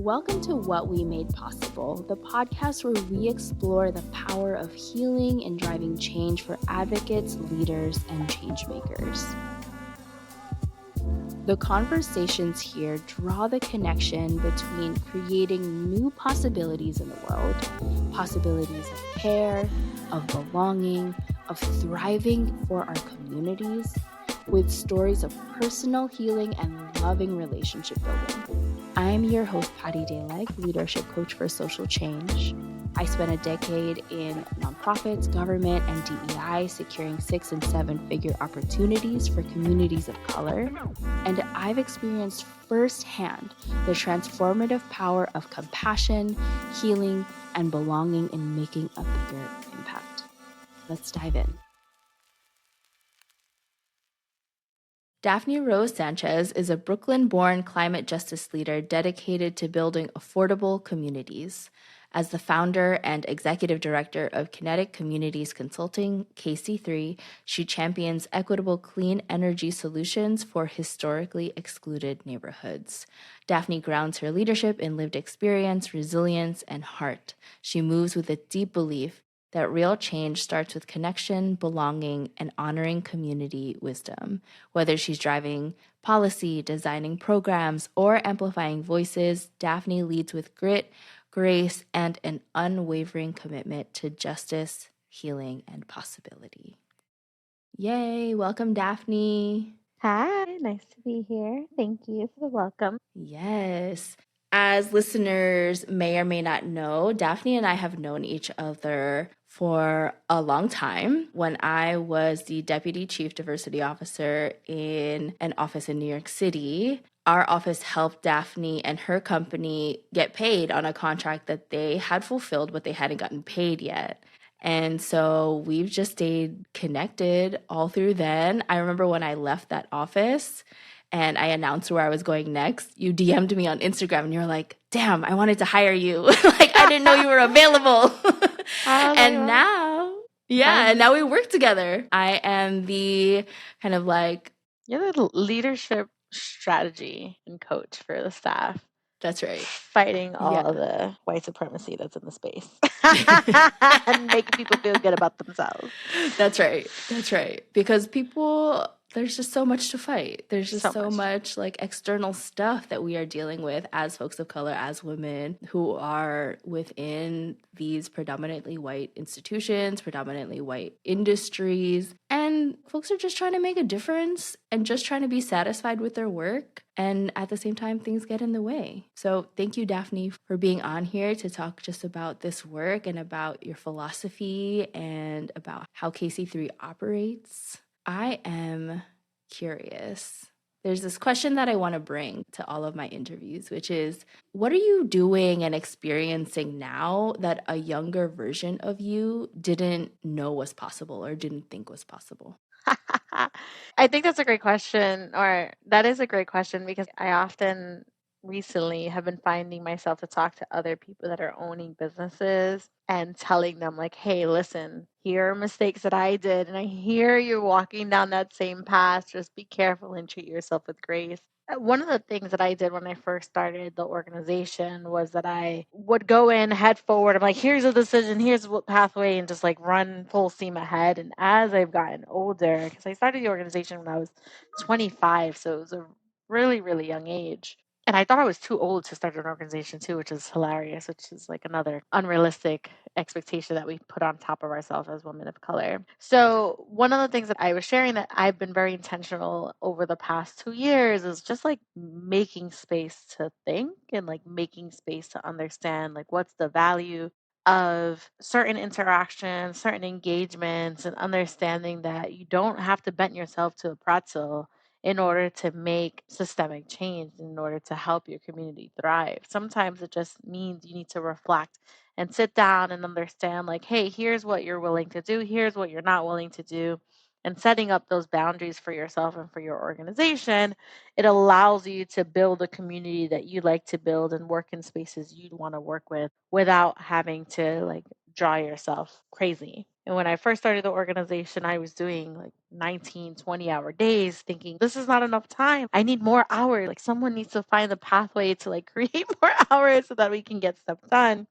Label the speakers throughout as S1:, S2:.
S1: Welcome to What We Made Possible, the podcast where we explore the power of healing and driving change for advocates, leaders, and change makers. The conversations here draw the connection between creating new possibilities in the world, possibilities of care, of belonging, of thriving for our communities, with stories of personal healing and loving relationship building. I'm your host, Patty Dayleg, leadership coach for social change. I spent a decade in nonprofits, government, and DEI, securing 6- and 7-figure opportunities for communities of color. And I've experienced firsthand the transformative power of compassion, healing, and belonging in making a bigger impact. Let's dive in. Daphany Rose Sanchez is a Brooklyn-born climate justice leader dedicated to building affordable communities. As the founder and executive director of Kinetic Communities Consulting, KC3, she champions equitable clean energy solutions for historically excluded neighborhoods. Daphany grounds her leadership in lived experience, resilience, and heart. She moves with a deep belief that real change starts with connection, belonging, and honoring community wisdom. Whether she's driving policy, designing programs, or amplifying voices, Daphany leads with grit, grace, and an unwavering commitment to justice, healing, and possibility. Yay! Welcome, Daphany.
S2: Hi, nice to be here. Thank you for the welcome.
S1: Yes. As listeners may or may not know, Daphany and I have known each other for a long time. When I was the Deputy Chief Diversity Officer in an office in New York City, our office helped Daphany and her company get paid on a contract that they had fulfilled, but they hadn't gotten paid yet. And so we've just stayed connected all through then. I remember when I left that office and I announced where I was going next, you DM'd me on Instagram and you were like, damn, I wanted to hire you. Like, I didn't know you were available. And now, and now we work together. I am the kind of like...
S2: You're the leadership strategy and coach for the staff.
S1: That's right.
S2: Fighting all of the white supremacy that's in the space and making people feel good about themselves.
S1: That's right. That's right. Because people... there's just so much to fight. There's just so much like external stuff that we are dealing with as folks of color, as women who are within these predominantly white institutions, predominantly white industries. And folks are just trying to make a difference and just trying to be satisfied with their work. And at the same time, things get in the way. So thank you, Daphany, for being on here to talk just about this work and about your philosophy and about how KC3 operates. I am curious. There's this question that I want to bring to all of my interviews, which is, what are you doing and experiencing now that a younger version of you didn't know was possible or didn't think was possible?
S2: I think that's a great question, or that is a great question, because I often recently have been finding myself to talk to other people that are owning businesses and telling them like, hey, listen, here are mistakes that I did, and I hear you're walking down that same path. Just be careful and treat yourself with grace. One of the things that I did when I first started the organization was that I would go in head forward. I'm like, here's a decision, here's what pathway, and just like run full steam ahead. And as I've gotten older, because I started the organization when I was 25, so it was a really, really young age. And I thought I was too old to start an organization too, which is hilarious, which is like another unrealistic expectation that we put on top of ourselves as women of color. So one of the things that I was sharing that I've been very intentional over the past 2 years is just like making space to think and like making space to understand like what's the value of certain interactions, certain engagements, and understanding that you don't have to bend yourself to a pretzel in order to make systemic change, in order to help your community thrive. Sometimes it just means you need to reflect and sit down and understand like, hey, here's what you're willing to do, here's what you're not willing to do. And setting up those boundaries for yourself and for your organization, it allows you to build a community that you like to build and work in spaces you'd want to work with without having to like draw yourself crazy, And when I first started the organization, I was doing like 19, 20-hour days thinking, this is not enough time. I need more hours. Like someone needs to find the pathway to like create more hours so that we can get stuff done.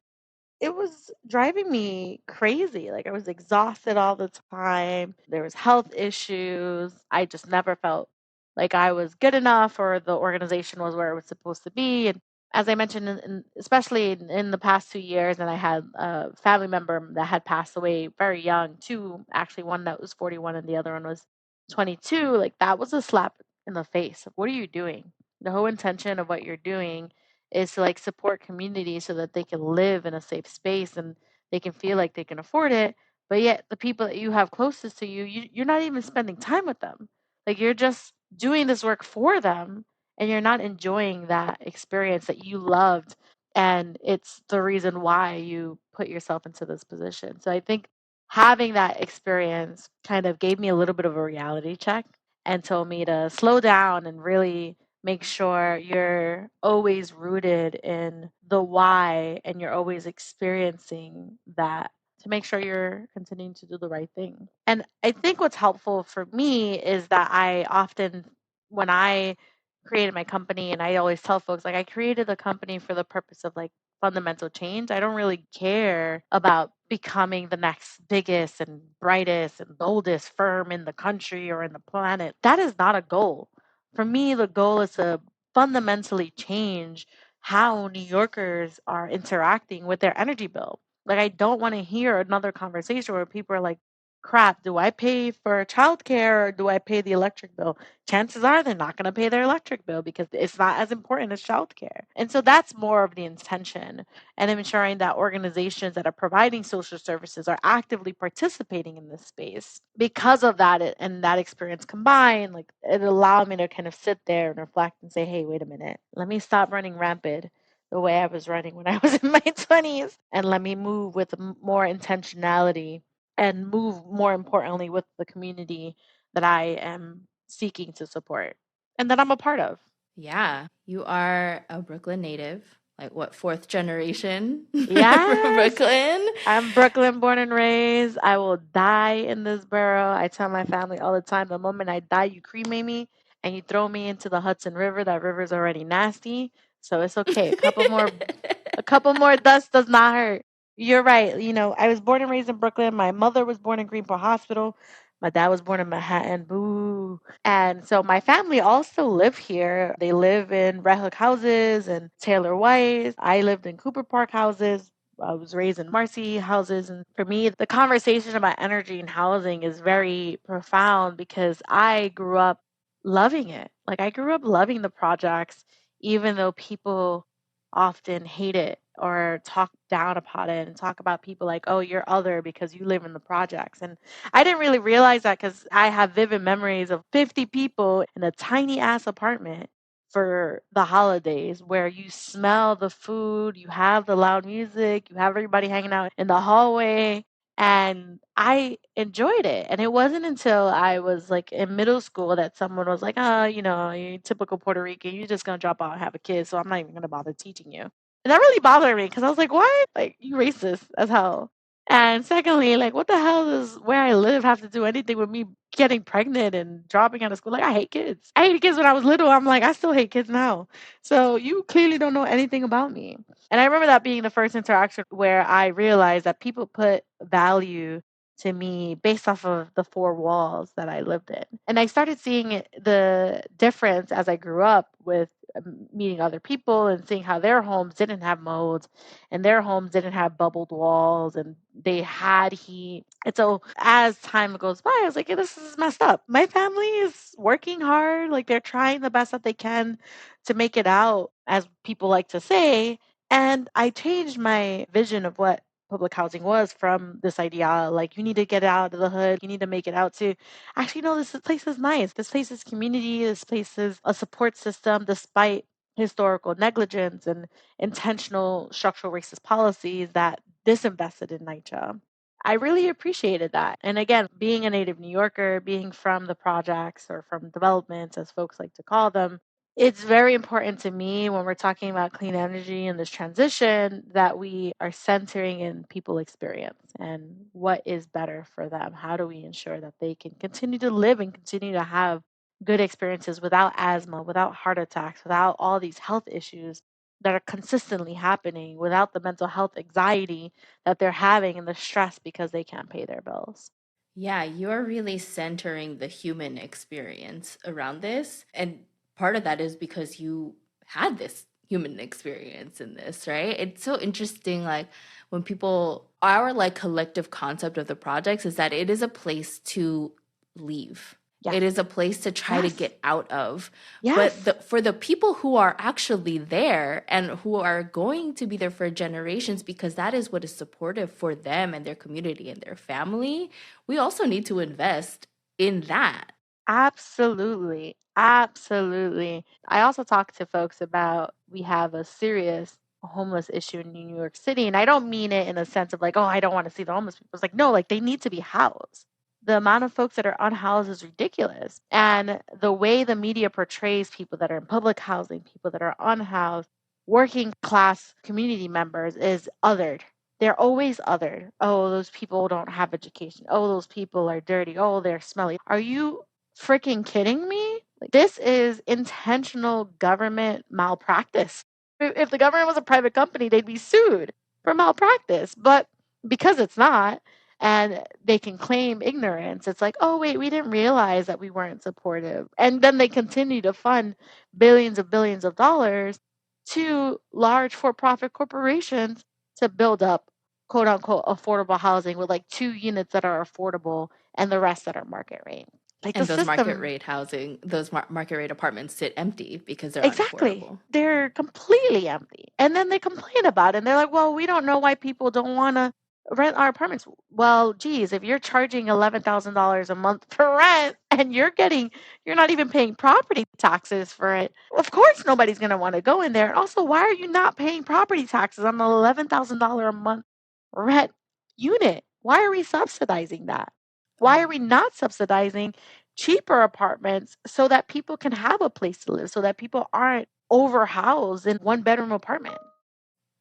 S2: It was driving me crazy. Like I was exhausted all the time. There was health issues. I just never felt like I was good enough or the organization was where it was supposed to be. And as I mentioned, especially in the past 2 years, and I had a family member that had passed away very young, two, actually, one that was 41 and the other one was 22. Like that was a slap in the face. What are you doing? The whole intention of what you're doing is to like support community so that they can live in a safe space and they can feel like they can afford it. But yet the people that you have closest to you, you're not even spending time with them. Like you're just doing this work for them and you're not enjoying that experience that you loved. And it's the reason why you put yourself into this position. So I think having that experience kind of gave me a little bit of a reality check and told me to slow down and really make sure you're always rooted in the why and you're always experiencing that to make sure you're continuing to do the right thing. And I think what's helpful for me is that I often, when I created my company, and I always tell folks, like, I created the company for the purpose of like fundamental change. I don't really care about becoming the next biggest and brightest and boldest firm in the country or in the planet. That is not a goal. For me, the goal is to fundamentally change how New Yorkers are interacting with their energy bill. Like, I don't want to hear another conversation where people are like, crap, do I pay for childcare or do I pay the electric bill? Chances are they're not going to pay their electric bill because it's not as important as childcare. And so that's more of the intention, and ensuring that organizations that are providing social services are actively participating in this space. Because of that and that experience combined, like it allowed me to kind of sit there and reflect and say, hey, wait a minute, let me stop running rampant the way I was running when I was in my 20s and let me move with more intentionality and move more importantly with the community that I am seeking to support and that I'm a part of.
S1: Yeah, you are a Brooklyn native, like what, fourth generation from
S2: Yes,
S1: Brooklyn?
S2: I'm Brooklyn born and raised. I will die in this borough. I tell my family all the time, the moment I die, you cremate me and you throw me into the Hudson River. That river's already nasty, so it's okay. A couple more dust does not hurt. You're right. I was born and raised in Brooklyn. My mother was born in Greenport Hospital. My dad was born in Manhattan. Boo. And so my family also live here. They live in Red Hook houses and Taylor White. I lived in Cooper Park houses. I was raised in Marcy houses. And for me, the conversation about energy and housing is very profound because I grew up loving it. Like I grew up loving the projects, even though people often hate it or talk down upon it and talk about people like, oh, you're other because you live in the projects. And I didn't really realize that because I have vivid memories of 50 people in a tiny ass apartment for the holidays where you smell the food, you have the loud music, you have everybody hanging out in the hallway. And I enjoyed it. And it wasn't until I was like in middle school that someone was like, oh, you're typical Puerto Rican. You're just going to drop out and have a kid. So I'm not even going to bother teaching you. And that really bothered me because I was like, what? Like, you racist as hell. And secondly, like, what the hell does where I live have to do anything with me getting pregnant and dropping out of school? Like, I hate kids. I hated kids when I was little. I'm like, I still hate kids now. So you clearly don't know anything about me. And I remember that being the first interaction where I realized that people put value to me based off of the four walls that I lived in. And I started seeing the difference as I grew up with meeting other people and seeing how their homes didn't have mold and their homes didn't have bubbled walls and they had heat. And so as time goes by, I was like, yeah, this is messed up. My family is working hard. Like they're trying the best that they can to make it out, as people like to say. And I changed my vision of what public housing was from this idea like you need to get out of the hood, you need to make it out to actually no, this place is nice. This place is community, this place is a support system despite historical negligence and intentional structural racist policies that disinvested in NYCHA. I really appreciated that. And again, being a native New Yorker, being from the projects or from developments, as folks like to call them, It's very important to me when we're talking about clean energy and this transition that we are centering in people experience and what is better for them. How do we ensure that they can continue to live and continue to have good experiences without asthma, without heart attacks, without all these health issues that are consistently happening, without the mental health anxiety that they're having and the stress because they can't pay their bills?
S1: Yeah, you're really centering the human experience around this. And part of that is because you had this human experience in this, right? It's so interesting, like when people, our like collective concept of the projects is that it is a place to leave.
S2: Yes.
S1: It is a place to try to
S2: Yes.
S1: get out of. But
S2: Yes.
S1: for the people who are actually there and who are going to be there for generations, because that is what is supportive for them and their community and their family, we also need to invest in that.
S2: Absolutely. Absolutely. I also talk to folks about we have a serious homeless issue in New York City. And I don't mean it in a sense of like, oh, I don't want to see the homeless people. It's like, no, like they need to be housed. The amount of folks that are unhoused is ridiculous. And the way the media portrays people that are in public housing, people that are unhoused, working class community members is othered. They're always othered. Oh, those people don't have education. Oh, those people are dirty. Oh, they're smelly. Are you freaking kidding me? Like, this is intentional government malpractice. If the government was a private company, they'd be sued for malpractice. But because it's not, and they can claim ignorance, it's like, oh, wait, we didn't realize that we weren't supportive. And then they continue to fund billions of dollars to large for profit corporations to build up quote unquote affordable housing with like 2 units that are affordable and the rest that are market rate. Like the
S1: And those market
S2: system,
S1: rate housing, those market rate apartments sit empty because they're
S2: exactly.
S1: unaffordable.
S2: They're completely empty. And then they complain about it. And they're like, well, we don't know why people don't want to rent our apartments. Well, geez, if you're charging $11,000 a month for rent and you're not even paying property taxes for it, of course nobody's going to want to go in there. And also, why are you not paying property taxes on an $11,000 a month rent unit? Why are we subsidizing that? Why are we not subsidizing cheaper apartments so that people can have a place to live, so that people aren't overhoused in one bedroom apartment?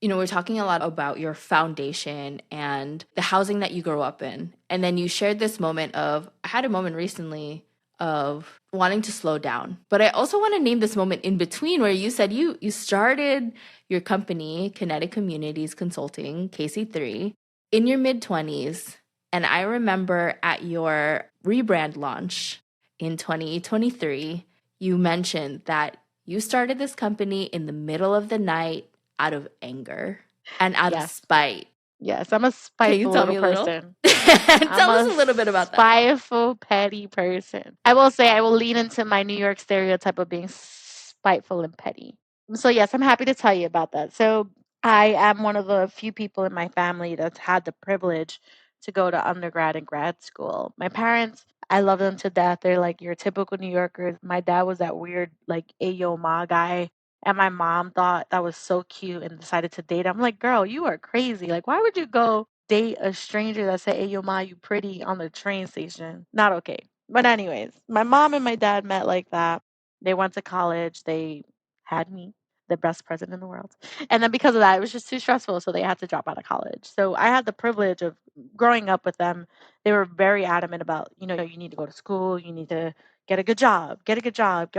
S1: You know, we're talking a lot about your foundation and the housing that you grew up in. And then you shared this moment of, I had a moment recently of wanting to slow down. But I also want to name this moment in between where you said you started your company, Kinetic Communities Consulting, KC3, in your mid-20s. And I remember at your rebrand launch in 2023, you mentioned that you started this company in the middle of the night out of anger and out of
S2: Yes.
S1: spite.
S2: Yes, I'm a
S1: Can you
S2: spiteful
S1: tell
S2: little
S1: me a little?
S2: person. I'm
S1: Tell us
S2: a
S1: a little bit about that.
S2: spiteful, petty person. I will say I will lean into my New York stereotype of being spiteful and petty. So, yes, I'm happy to tell you about that. So, I am one of the few people in my family that's had the privilege to go to undergrad and grad school. My parents, I love them to death. They're like your typical New Yorkers. My dad was that weird, like, Ayo Ma guy. And my mom thought that was so cute and decided to date. I'm like, girl, you are crazy. Like, why would you go date a stranger that said, hey, yo, ma, you pretty on the train station? Not okay. But, anyways, my mom and my dad met like that. They went to college. They had me, the best president in the world. And then because of that, it was just too stressful. So they had to drop out of college. So I had the privilege of growing up with them. They were very adamant about, you need to go to school, you need to get a good job, go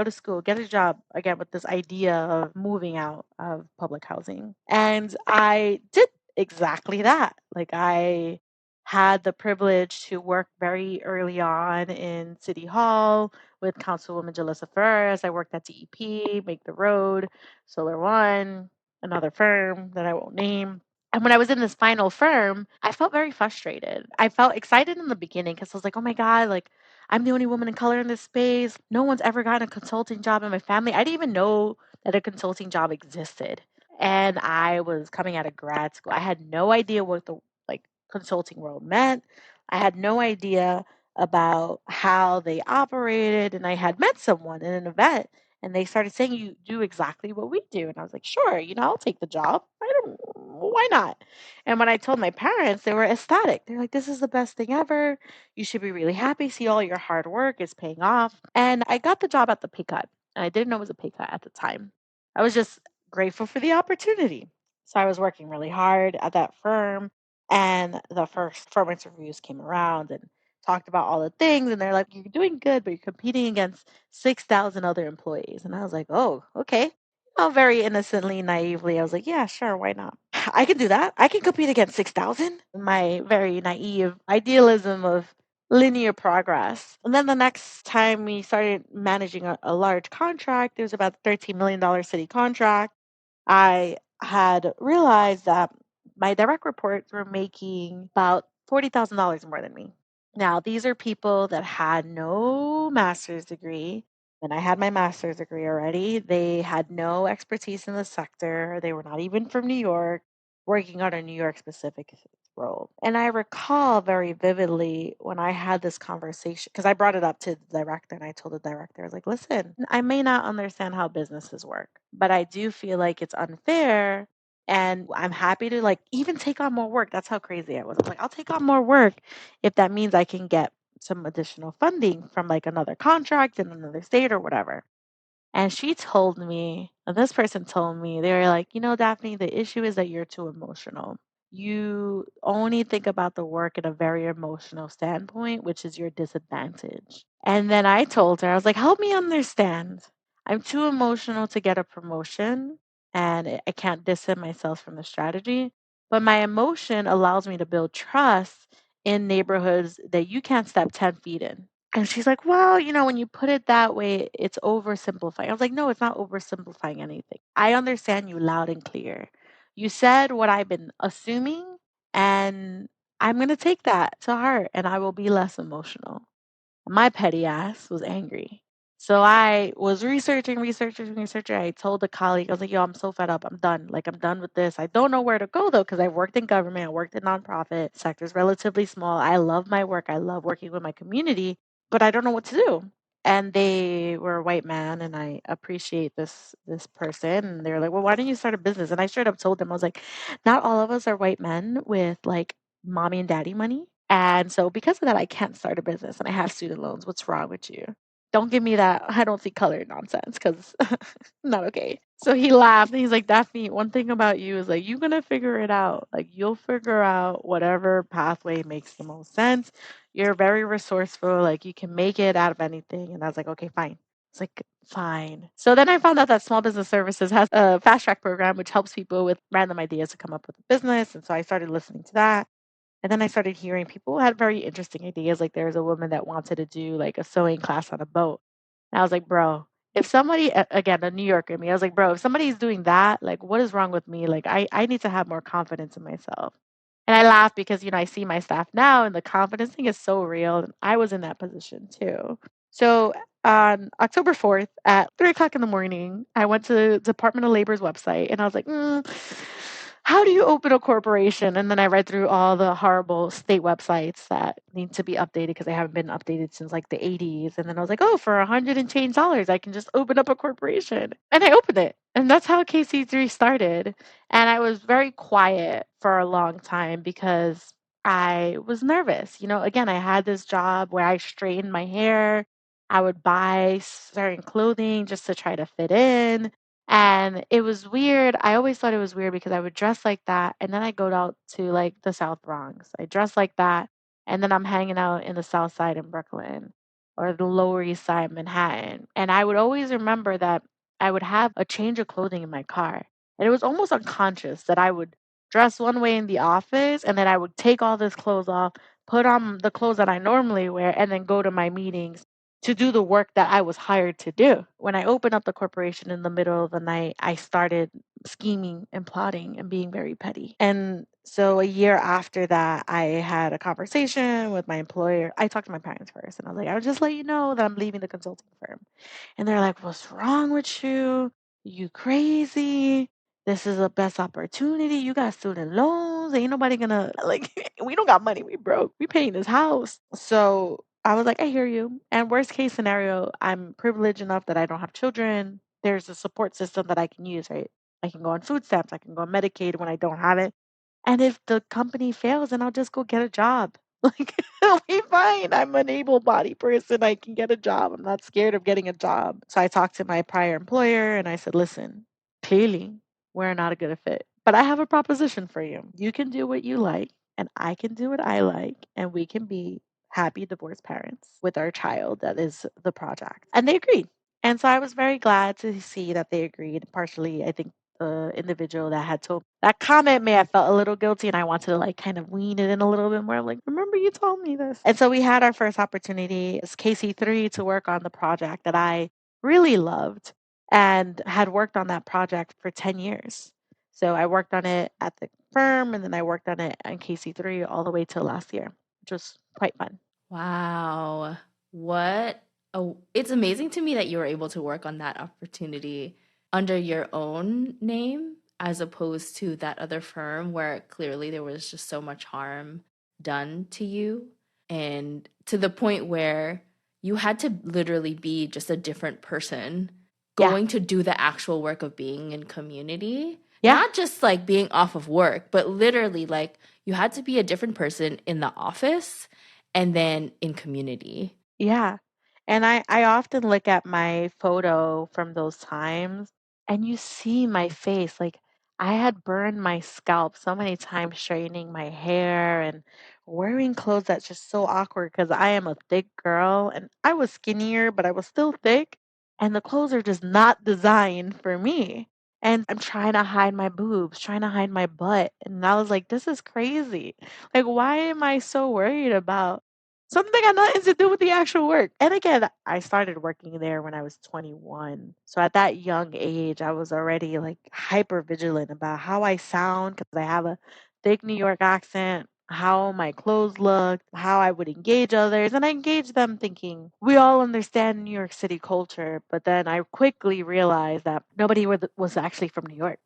S2: to school, get a job, again, with this idea of moving out of public housing. And I did exactly that. Like, I had the privilege to work very early on in City Hall with Councilwoman Jalissa Ferris. I worked at DEP, Make the Road, Solar One, another firm that I won't name. And when I was in this final firm, I felt very frustrated. I felt excited in the beginning because I was like, oh my God, like I'm the only woman in color in this space. No one's ever gotten a consulting job in my family. I didn't even know that a consulting job existed. And I was coming out of grad school. I had no idea what the like consulting world meant. I had no idea about how they operated. And I had met someone in an event and they started saying, you do exactly what we do. And I was like, sure, I'll take the job. I don't, why not? And when I told my parents, they were ecstatic. They're like, this is the best thing ever. You should be really happy. See, all your hard work is paying off. And I got the job at the pay cut. And I didn't know it was a pay cut at the time. I was just grateful for the opportunity. So I was working really hard at that firm. And the first performance reviews came around and talked about all the things. And they're like, you're doing good, but you're competing against 6,000 other employees. And I was like, oh, okay. Very innocently, naively, I was like, yeah, sure, why not? I can do that. I can compete against 6,000. My very naive idealism of linear progress. And then the next time we started managing a large contract, it was about a $13 million city contract. I had realized that my direct reports were making about $40,000 more than me. Now, these are people that had no master's degree. And I had my master's degree already. They had no expertise in the sector. They were not even from New York, working on a New York specific role. And I recall very vividly when I had this conversation, because I brought it up to the director and I told the director, I was like, listen, I may not understand how businesses work, but I do feel like it's unfair. And I'm happy to like even take on more work. That's how crazy I was. I'm like, I'll take on more work if that means I can get some additional funding from like another contract in another state or whatever. And she told me, and this person told me, they were like, Daphne, the issue is that you're too emotional. You only think about the work in a very emotional standpoint, which is your disadvantage. And then I told her, I was like, help me understand. I'm too emotional to get a promotion and I can't distance myself from the strategy. But my emotion allows me to build trust in neighborhoods that you can't step 10 feet in. And she's like, well, when you put it that way, it's oversimplifying. I was like, no, it's not oversimplifying anything. I understand you loud and clear. You said what I've been assuming, and I'm going to take that to heart and I will be less emotional. My petty ass was angry. So I was researching. I told a colleague, I was like, yo, I'm so fed up. I'm done. Like, I'm done with this. I don't know where to go, though, because I worked in government. I worked in nonprofit. Sector's relatively small. I love my work. I love working with my community, but I don't know what to do. And they were a white man, and I appreciate this person. And they were like, well, why don't you start a business? And I straight up told them, I was like, not all of us are white men with like mommy and daddy money. And so because of that, I can't start a business and I have student loans. What's wrong with you? Don't give me that I don't see color nonsense because not okay. So he laughed and he's like, Daphne, one thing about you is like, you're going to figure it out. Like, you'll figure out whatever pathway makes the most sense. You're very resourceful. Like, you can make it out of anything. And I was like, okay, fine. It's like, fine. So then I found out that Small Business Services has a fast track program, which helps people with random ideas to come up with a business. And so I started listening to that. And then I started hearing people who had very interesting ideas. Like there was a woman that wanted to do like a sewing class on a boat. And I was like, bro, if somebody, again, a New Yorker in me, I was like, bro, if somebody's doing that, like, what is wrong with me? Like, I need to have more confidence in myself. And I laugh because, I see my staff now and the confidence thing is so real. And I was in that position too. So on October 4th at 3 o'clock in the morning, I went to the Department of Labor's website and I was like, how do you open a corporation? And then I read through all the horrible state websites that need to be updated because they haven't been updated since like the 80s. And then I was like, oh, for $100 and change, I can just open up a corporation. And I opened it. And that's how KC3 started. And I was very quiet for a long time because I was nervous. Again, I had this job where I straightened my hair. I would buy certain clothing just to try to fit in. And it was weird. I always thought it was weird because I would dress like that and then I go out to like the South Bronx. I dress like that and then I'm hanging out in the South Side in Brooklyn or the Lower East Side Manhattan. And I would always remember that I would have a change of clothing in my car. And it was almost unconscious that I would dress one way in the office and then I would take all this clothes off, put on the clothes that I normally wear, and then go to my meetings to do the work that I was hired to do. When I opened up the corporation in the middle of the night, I started scheming and plotting and being very petty. And so a year after that, I had a conversation with my employer. I talked to my parents first and I was like, I'll just let you know that I'm leaving the consulting firm. And they're like, what's wrong with you? You crazy? This is the best opportunity. You got student loans. Ain't nobody gonna like we don't got money. We broke. We paying this house. So I was like, I hear you. And worst case scenario, I'm privileged enough that I don't have children. There's a support system that I can use, right? I can go on food stamps. I can go on Medicaid when I don't have it. And if the company fails, then I'll just go get a job. Like, it'll be fine. I'm an able-bodied person. I can get a job. I'm not scared of getting a job. So I talked to my prior employer and I said, listen, clearly we're not a good fit, but I have a proposition for you. You can do what you like, and I can do what I like, and we can be happy divorced parents with our child that is the project. And they agreed. And so I was very glad to see that they agreed. Partially, I think the individual that had told that comment may have felt a little guilty, and I wanted to like kind of wean it in a little bit more. Like, remember you told me this. And so we had our first opportunity as KC3 to work on the project that I really loved and had worked on that project for 10 years. So I worked on it at the firm and then I worked on it on KC3 all the way till last year, which was quite fun.
S1: Wow. What it's amazing to me that you were able to work on that opportunity under your own name as opposed to that other firm where clearly there was just so much harm done to you and to the point where you had to literally be just a different person
S2: Yeah.
S1: going to do the actual work of being in community.
S2: Yeah.
S1: Not just like being off of work, but literally like you had to be a different person in the office and then in community.
S2: Yeah. And I often look at my photo from those times and you see my face. Like I had burned my scalp so many times straightening my hair and wearing clothes that's just so awkward because I am a thick girl and I was skinnier, but I was still thick. And the clothes are just not designed for me. And I'm trying to hide my boobs, trying to hide my butt. And I was like, this is crazy. Like, why am I so worried about something got nothing to do with the actual work? And again, I started working there when I was 21. So at that young age, I was already like hyper vigilant about how I sound because I have a thick New York accent, how my clothes looked, how I would engage others. And I engaged them thinking we all understand New York City culture. But then I quickly realized that nobody was actually from New York.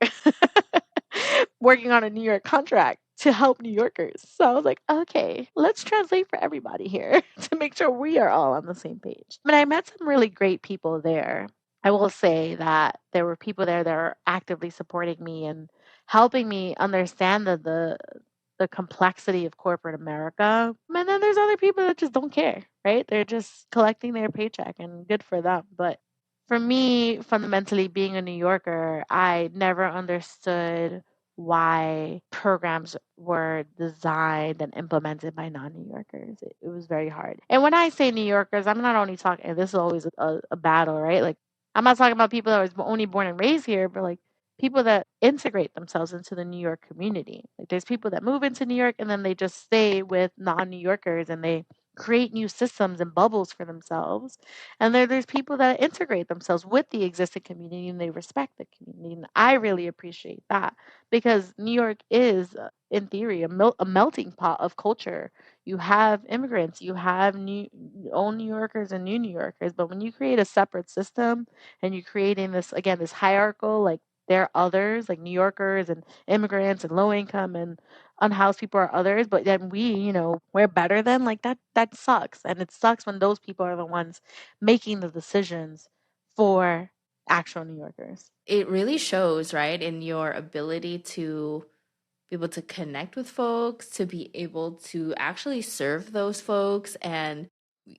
S2: Working on a New York contract to help New Yorkers. So I was like, okay, let's translate for everybody here to make sure we are all on the same page. I mean, I met some really great people there. I will say that there were people there that are actively supporting me and helping me understand the complexity of corporate America. And then there's other people that just don't care, right? They're just collecting their paycheck and good for them. But for me, fundamentally being a New Yorker, I never understood why programs were designed and implemented by non-New Yorkers. It was very hard. And when I say New Yorkers, I'm not only talking, and this is always a battle, right? Like, I'm not talking about people that was only born and raised here, but like people that integrate themselves into the New York community. Like, there's people that move into New York and then they just stay with non-New Yorkers and they create new systems and bubbles for themselves. And there's people that integrate themselves with the existing community and they respect the community. And I really appreciate that because New York is, in theory, a melting pot of culture. You have immigrants, you have old New Yorkers and new New Yorkers. But when you create a separate system and you're creating this, again, this hierarchical, like there are others, like New Yorkers and immigrants and low income and unhoused people are others, but then we're better than, like, that sucks. And it sucks when those people are the ones making the decisions for actual New Yorkers.
S1: It really shows, right, in your ability to be able to connect with folks, to be able to actually serve those folks. And,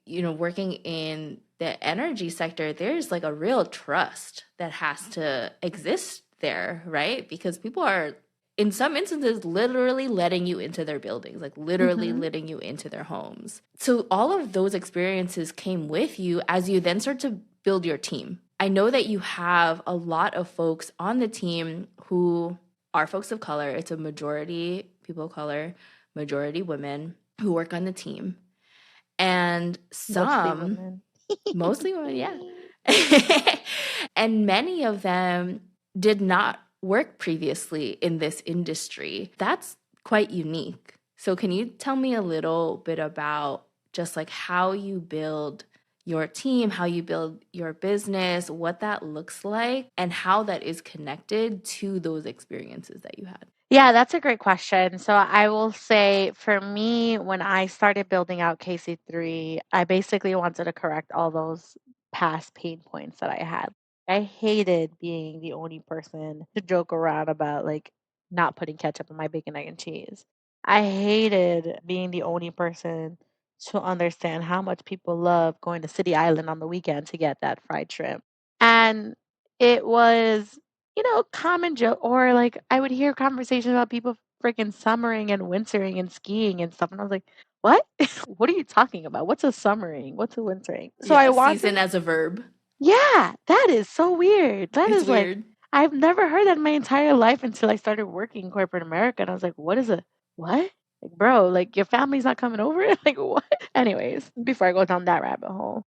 S1: working in the energy sector, there's like a real trust that has to exist there, right? Because people are, in some instances, literally letting you into their buildings, like literally
S2: Mm-hmm.
S1: letting you into their homes. So all of those experiences came with you as you then start to build your team. I know that you have a lot of folks on the team who are folks of color. It's a majority people of color, majority women who work on the team. And
S2: Mostly
S1: some,
S2: women.
S1: mostly women, yeah. And many of them did not work previously in this industry. That's quite unique. So can you tell me a little bit about just like how you build your team, how you build your business, what that looks like, and how that is connected to those experiences that you had?
S2: Yeah, that's a great question. So I will say for me, when I started building out KC3, I basically wanted to correct all those past pain points that I had. I hated being the only person to joke around about like not putting ketchup on my bacon, egg, and cheese. I hated being the only person to understand how much people love going to City Island on the weekend to get that fried shrimp. And it was, common joke, or like I would hear conversations about people freaking summering and wintering and skiing and stuff. And I was like, what? What are you talking about? What's a summering? What's a wintering? So I
S1: Yeah,
S2: wanted,
S1: season as a verb.
S2: yeah, that is so weird. That
S1: It's
S2: is like,
S1: weird.
S2: I've never heard that in my entire life until I started working in corporate America. And I was like, what is a, what? Like, bro, like your family's not coming over? Like, what? Anyways, before I go down that rabbit hole.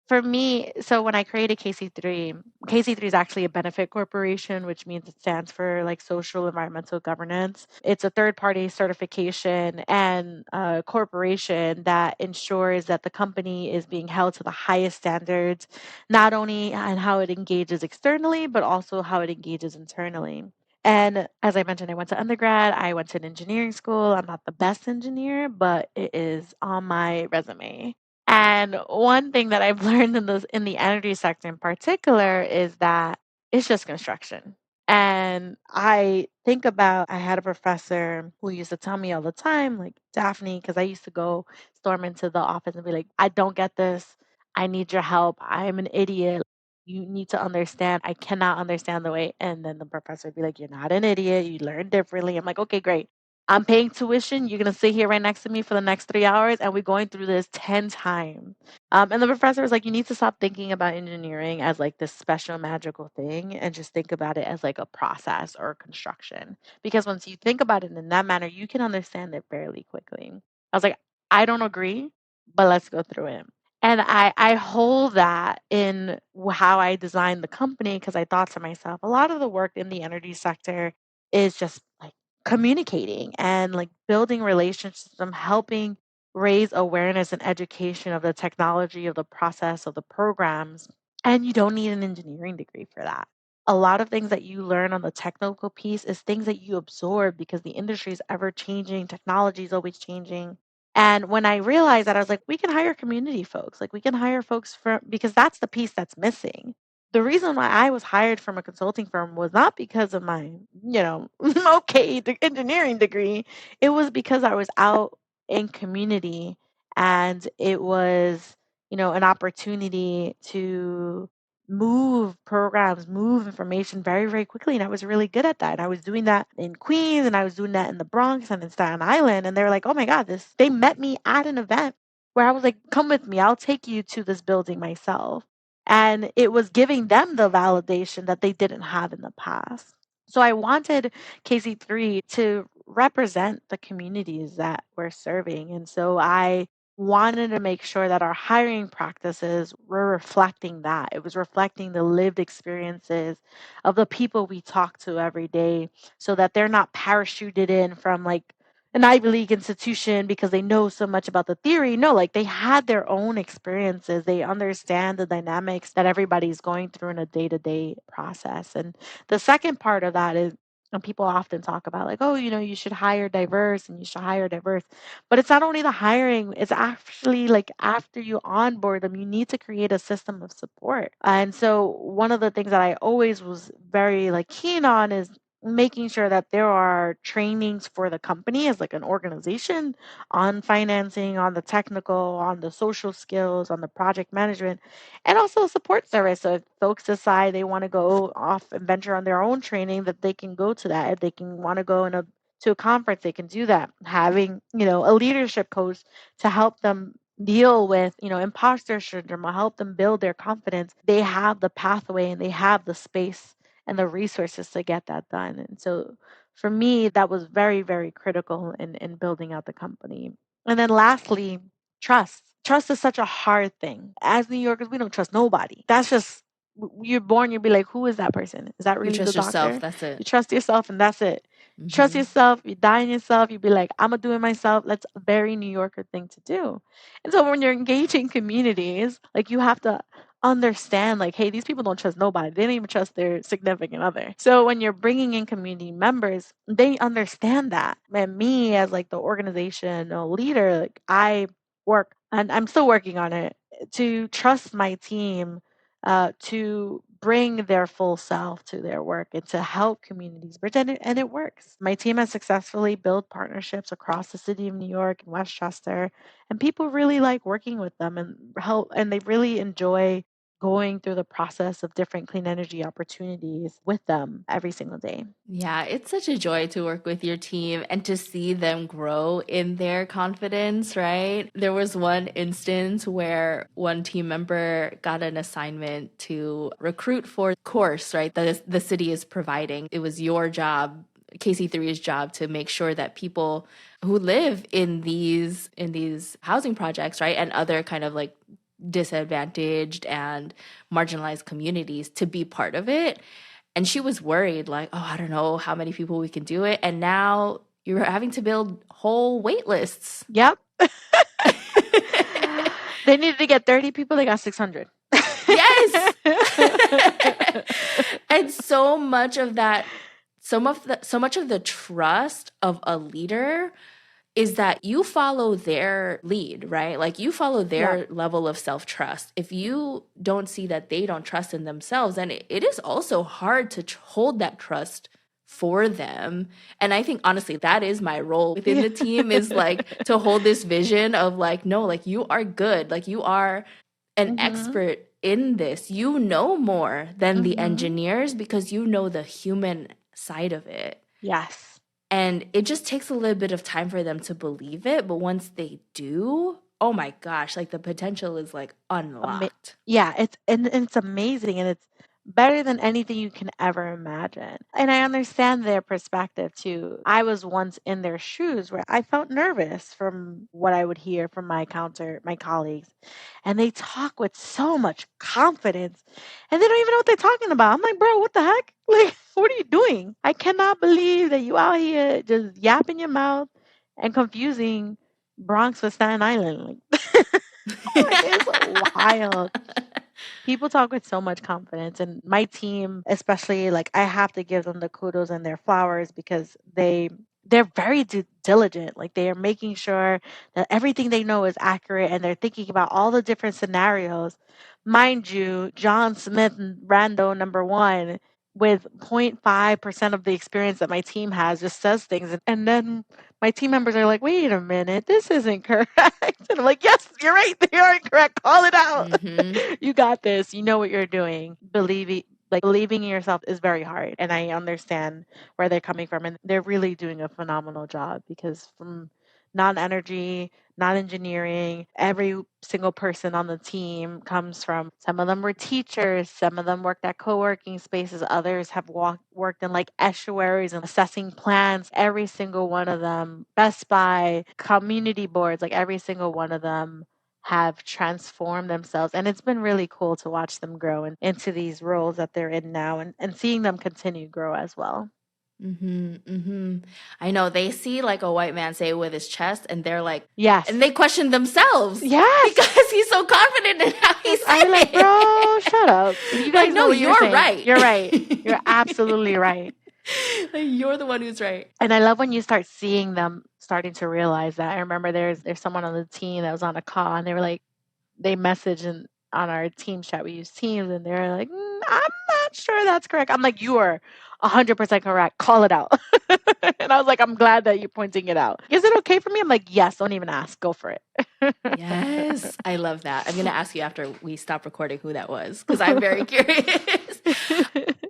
S2: For me, so when I created KC3, KC3 is actually a benefit corporation, which means it stands for like social environmental governance. It's a third party certification and a corporation that ensures that the company is being held to the highest standards, not only in how it engages externally, but also how it engages internally. And as I mentioned, I went to undergrad, I went to an engineering school. I'm not the best engineer, but it is on my resume. And one thing that I've learned in the energy sector in particular is that it's just construction. And I think about I had a professor who used to tell me all the time, like Daphne, because I used to go storm into the office and be like, I don't get this. I need your help. I am an idiot. You need to understand. I cannot understand the way. And then the professor would be like, you're not an idiot. You learn differently. I'm like, okay, great. I'm paying tuition. You're going to sit here right next to me for the next 3 hours, and we're going through this 10 times. And the professor was like, you need to stop thinking about engineering as like this special magical thing and just think about it as like a process or construction. Because once you think about it in that manner, you can understand it fairly quickly. I was like, I don't agree, but let's go through it. And I hold that in how I designed the company because I thought to myself, a lot of the work in the energy sector is just like communicating and like building relationships and helping raise awareness and education of the technology, of the process, of the programs. And you don't need an engineering degree for that. A lot of things that you learn on the technical piece is things that you absorb because the industry is ever changing, technology is always changing. And when I realized that, I was like, we can hire community folks. Like, we can hire folks from, because that's the piece that's missing. The reason why I was hired from a consulting firm was not because of my, engineering degree. It was because I was out in community and it was, an opportunity to move programs, move information very, very quickly. And I was really good at that. And I was doing that in Queens and I was doing that in the Bronx and in Staten Island. And they were like, oh my God, they met me at an event where I was like, come with me, I'll take you to this building myself. And it was giving them the validation that they didn't have in the past. So I wanted KC3 to represent the communities that we're serving. And so I wanted to make sure that our hiring practices were reflecting that. It was reflecting the lived experiences of the people we talk to every day so that they're not parachuted in from like an Ivy League institution because they know so much about the theory. No, like they had their own experiences. They understand the dynamics that everybody's going through in a day to day process. And the second part of that is, and people often talk about like, oh, you should hire diverse and you should hire diverse. But it's not only the hiring, it's actually like after you onboard them, you need to create a system of support. And so one of the things that I always was very like keen on is making sure that there are trainings for the company as like an organization on financing, on the technical, on the social skills, on the project management, and also support service. So if folks decide they want to go off and venture on their own training, that they can go to that. If they can want to go to a conference, they can do that. Having, a leadership coach to help them deal with, imposter syndrome or help them build their confidence, they have the pathway and they have the space and the resources to get that done. And so for me, that was very, very critical in building out the company. And then lastly, trust. Trust is such a hard thing. As New Yorkers, we don't trust nobody. That's just, you're born, you'll be like, who is that person? Is that
S1: You
S2: really the
S1: trust yourself.
S2: doctor?
S1: That's
S2: You
S1: it.
S2: trust yourself and that's it. Trust yourself, you die in yourself, you be like, I'm gonna do it myself. That's a very New Yorker thing to do. And so when you're engaging communities, like you have to understand like, hey, these people don't trust nobody. They don't even trust their significant other. So when you're bringing in community members, they understand that. And me as like the organizational leader, like I work and I'm still working on it to trust my team to bring their full self to their work and to help communities bridge. And it works. My team has successfully built partnerships across the city of New York and Westchester, and people really like working with them and help, and they really enjoy going through the process of different clean energy opportunities with them every single day.
S1: Yeah, it's such a joy to work with your team and to see them grow in their confidence, right? There was one instance where one team member got an assignment to recruit for a course, right, that the city is providing. It was your job, KC3's job, to make sure that people who live in these housing projects, right, and other kind of like disadvantaged and marginalized communities to be part of it. And she was worried, like, oh, I don't know how many people we can do it. And now you're having to build whole wait lists.
S2: Yep. They needed to get 30 people, they got 600.
S1: Yes. And so much of the trust of a leader is that you follow their lead, right? Like you follow their level of self-trust. If you don't see that they don't trust in themselves, then it is also hard to hold that trust for them. And I think honestly, that is my role within the team, is like to hold this vision of like, no, like you are good. Like you are an expert in this. You know more than the engineers because you know the human side of it.
S2: Yes.
S1: And it just takes a little bit of time for them to believe it. But once they do, oh my gosh, like the potential is like unlocked.
S2: Yeah, it's amazing, and it's better than anything you can ever imagine. And I understand their perspective too. I was once in their shoes where I felt nervous from what I would hear from my colleagues. And they talk with so much confidence and they don't even know what they're talking about. I'm like, bro, what the heck? Like, what are you doing? I cannot believe that you out here just yapping your mouth and confusing Bronx with Staten Island. Like, it's wild. People talk with so much confidence, and my team, especially, like I have to give them the kudos and their flowers because they're very diligent. Like they are making sure that everything they know is accurate, and they're thinking about all the different scenarios. Mind you, John Smith, rando number one, with 0.5% of the experience that my team has, just says things, and then my team members are like, wait a minute, this isn't correct. And I'm like, yes, you're right, they are incorrect, call it out. You got this, you know what you're doing. Believing in yourself is very hard, and I understand where they're coming from, and they're really doing a phenomenal job because from non-energy, non-engineering, every single person on the team comes from, some of them were teachers, some of them worked at co-working spaces, others have worked in like estuaries and assessing plans. Every single one of them, Best Buy, community boards, like every single one of them have transformed themselves, and it's been really cool to watch them grow into these roles that they're in now, and seeing them continue to grow as well.
S1: I know they see like a white man say it with his chest, and they're like,
S2: Yes.
S1: and they question themselves.
S2: Yes.
S1: Because he's so confident in how he said
S2: I'm like,
S1: it.
S2: bro, shut up. You guys
S1: Like,
S2: know
S1: no,
S2: what
S1: you're
S2: saying.
S1: right.
S2: You're right. You're absolutely right.
S1: Like, you're the one who's right.
S2: And I love when you start seeing them starting to realize that. I remember there's someone on the team that was on a call, and they were like, they messaged on our team chat. We use Teams, and they're like, I'm not sure that's correct. I'm like, you are 100% correct. Call it out. And I was like, I'm glad that you're pointing it out. Is it okay for me? I'm like, yes, don't even ask. Go for it.
S1: Yes, I love that. I'm going to ask you after we stop recording who that was, because I'm very curious.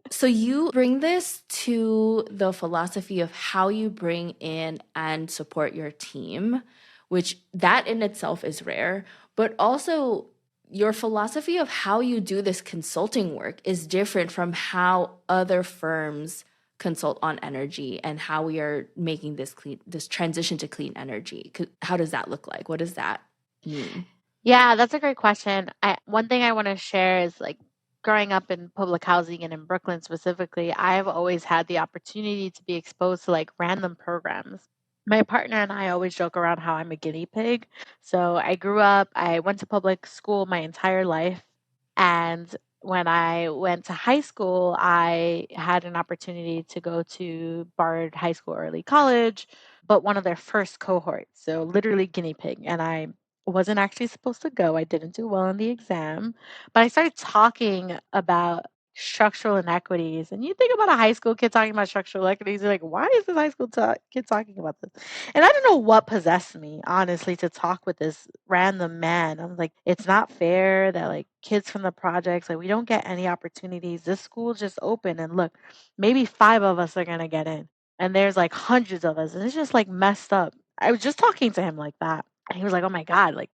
S1: So you bring this to the philosophy of how you bring in and support your team, which that in itself is rare, but also your philosophy of how you do this consulting work is different from how other firms consult on energy and how we are making this transition to clean energy. How does that look like? What does that mean?
S2: Yeah, that's a great question. One thing I want to share is like growing up in public housing and in Brooklyn specifically, I've always had the opportunity to be exposed to like random programs. My partner and I always joke around how I'm a guinea pig. So I went to public school my entire life. And when I went to high school, I had an opportunity to go to Bard High School Early College, but one of their first cohorts. So literally guinea pig. And I wasn't actually supposed to go. I didn't do well on the exam, but I started talking about structural inequities. And you think about a high school kid talking about structural inequities, you're like, why is this high school kid talking about this? And I don't know what possessed me, honestly, to talk with this random man. I'm like, it's not fair that like kids from the projects, like we don't get any opportunities. This school just opened and look, maybe 5 of us are gonna get in. And there's like hundreds of us. And it's just like messed up. I was just talking to him like that. And he was like, oh my God, like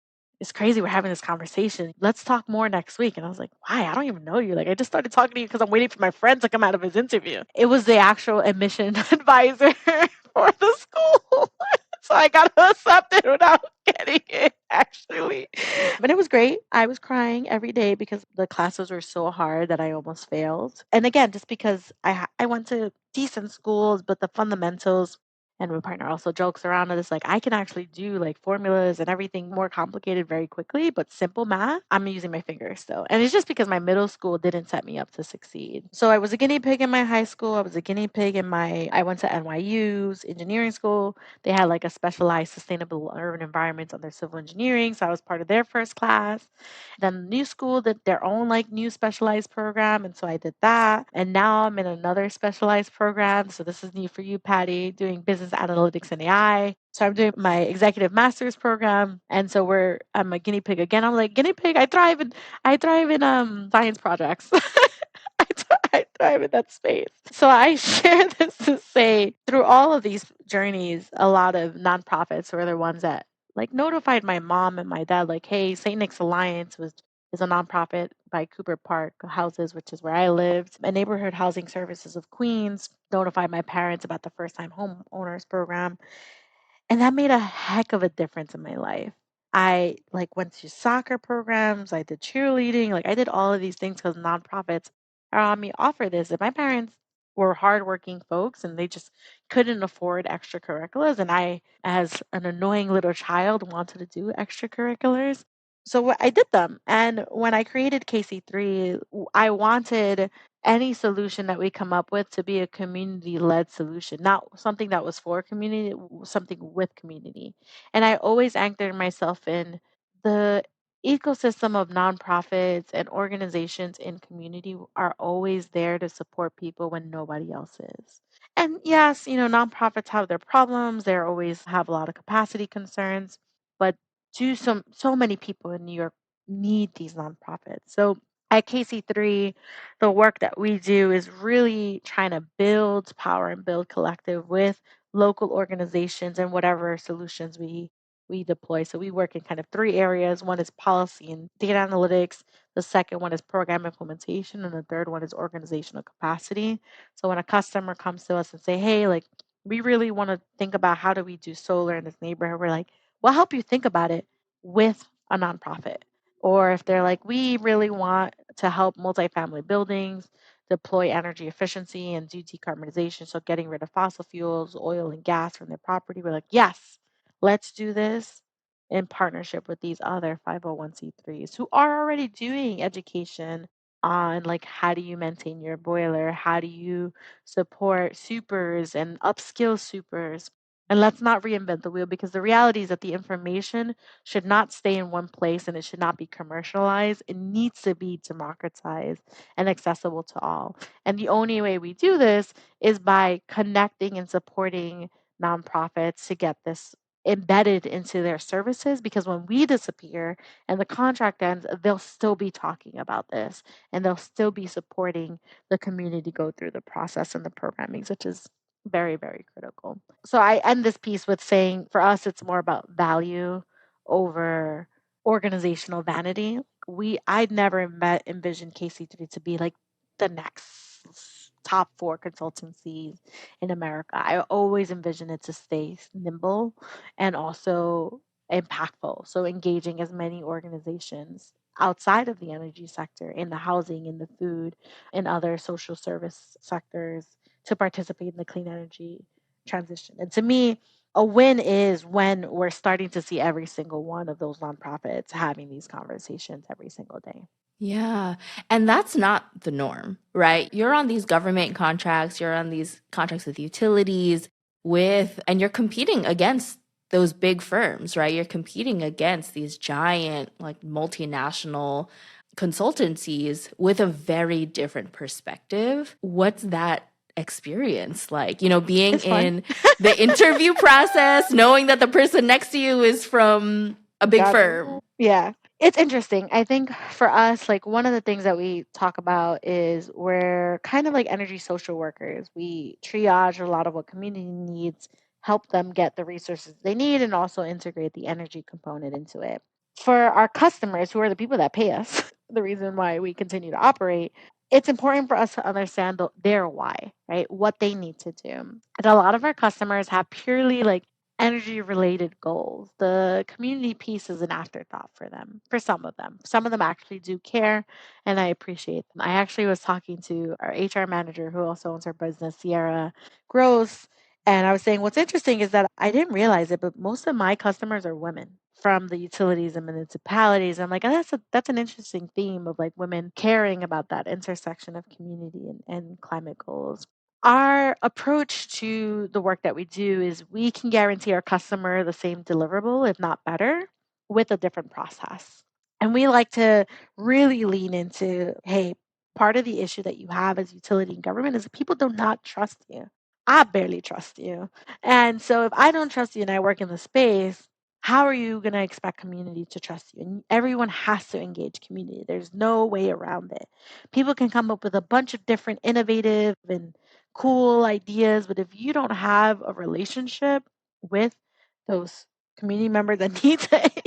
S2: it's crazy we're having this conversation. Let's talk more next week. And I was like, why? I don't even know you. Like, I just started talking to you because I'm waiting for my friend to come out of his interview. It was the actual admission advisor for the school. So I got accepted without getting it, actually. But it was great. I was crying every day because the classes were so hard that I almost failed. And again, just because I went to decent schools, but the fundamentals, and my partner also jokes around with this, like I can actually do like formulas and everything more complicated very quickly, but simple math, I'm using my fingers still. And it's just because my middle school didn't set me up to succeed. So I was a guinea pig in my high school. I was a guinea pig I went to NYU's engineering school. They had like a specialized sustainable urban environments under civil engineering. So I was part of their first class. Then the new school did their own like new specialized program. And so I did that. And now I'm in another specialized program. So this is new for you, Patty, doing business analytics and AI. So I'm doing my executive master's program. And so I'm a guinea pig again. I'm like, guinea pig, I thrive in science projects. I thrive in that space. So I share this to say through all of these journeys, a lot of nonprofits were the ones that like notified my mom and my dad, like, hey, St. Nick's Alliance is a nonprofit by Cooper Park Houses, which is where I lived. And Neighborhood Housing Services of Queens notified my parents about the first time homeowners program. And that made a heck of a difference in my life. I like went to soccer programs, I did cheerleading, like I did all of these things because nonprofits around me offer this. And my parents were hardworking folks and they just couldn't afford extracurriculars. And I, as an annoying little child, wanted to do extracurriculars. So I did them. And when I created KC3, I wanted any solution that we come up with to be a community led solution, not something that was for community, something with community. And I always anchored myself in the ecosystem of nonprofits and organizations in community are always there to support people when nobody else is. And yes, nonprofits have their problems. They always have a lot of capacity concerns, but so many people in New York need these nonprofits. So at KC3, the work that we do is really trying to build power and build collective with local organizations and whatever solutions we deploy. So we work in kind of 3 areas. One is policy and data analytics. The second one is program implementation. And the third one is organizational capacity. So when a customer comes to us and say, hey, like, we really want to think about how do we do solar in this neighborhood, we're like, we'll help you think about it with a nonprofit. Or if they're like, we really want to help multifamily buildings deploy energy efficiency and do decarbonization, so getting rid of fossil fuels, oil and gas from their property, we're like, yes, let's do this in partnership with these other 501c3s who are already doing education on like how do you maintain your boiler, how do you support supers and upskill supers. And let's not reinvent the wheel, because the reality is that the information should not stay in one place and it should not be commercialized. It needs to be democratized and accessible to all. And the only way we do this is by connecting and supporting nonprofits to get this embedded into their services, because when we disappear and the contract ends, they'll still be talking about this and they'll still be supporting the community go through the process and the programming, which is very, very critical. So I end this piece with saying for us, it's more about value over organizational vanity. I'd never envisioned KC3 to be like the next top 4 consultancies in America. I always envisioned it to stay nimble and also impactful. So engaging as many organizations outside of the energy sector, in the housing, in the food, in other social service sectors to participate in the clean energy transition. And to me, a win is when we're starting to see every single one of those nonprofits having these conversations every single day.
S1: Yeah. And that's not the norm, right? You're on these government contracts, you're on these contracts with utilities, and you're competing against those big firms, right? You're competing against these giant, like multinational consultancies with a very different perspective. What's that experience like? You know, being in the interview process, knowing that the person next to you is from a big firm.
S2: Yeah. It's interesting. I think for us, like one of the things that we talk about is we're kind of like energy social workers. We triage a lot of what community needs, help them get the resources they need, and also integrate the energy component into it. For our customers, who are the people that pay us, the reason why we continue to operate, it's important for us to understand their why, right? What they need to do. And a lot of our customers have purely like energy related goals. The community piece is an afterthought for them, for some of them. Some of them actually do care, and I appreciate them. I actually was talking to our HR manager who also owns our business, Sierra Gross, and I was saying what's interesting is that I didn't realize it, but most of my customers are women from the utilities and municipalities. I'm like, oh, that's an interesting theme of like women caring about that intersection of community and climate goals. Our approach to the work that we do is we can guarantee our customer the same deliverable, if not better, with a different process. And we like to really lean into, hey, part of the issue that you have as utility and government is that people do not trust you. I barely trust you. And so if I don't trust you and I work in the space, how are you going to expect community to trust you? And everyone has to engage community. There's no way around it. People can come up with a bunch of different innovative and cool ideas, but if you don't have a relationship with those community members that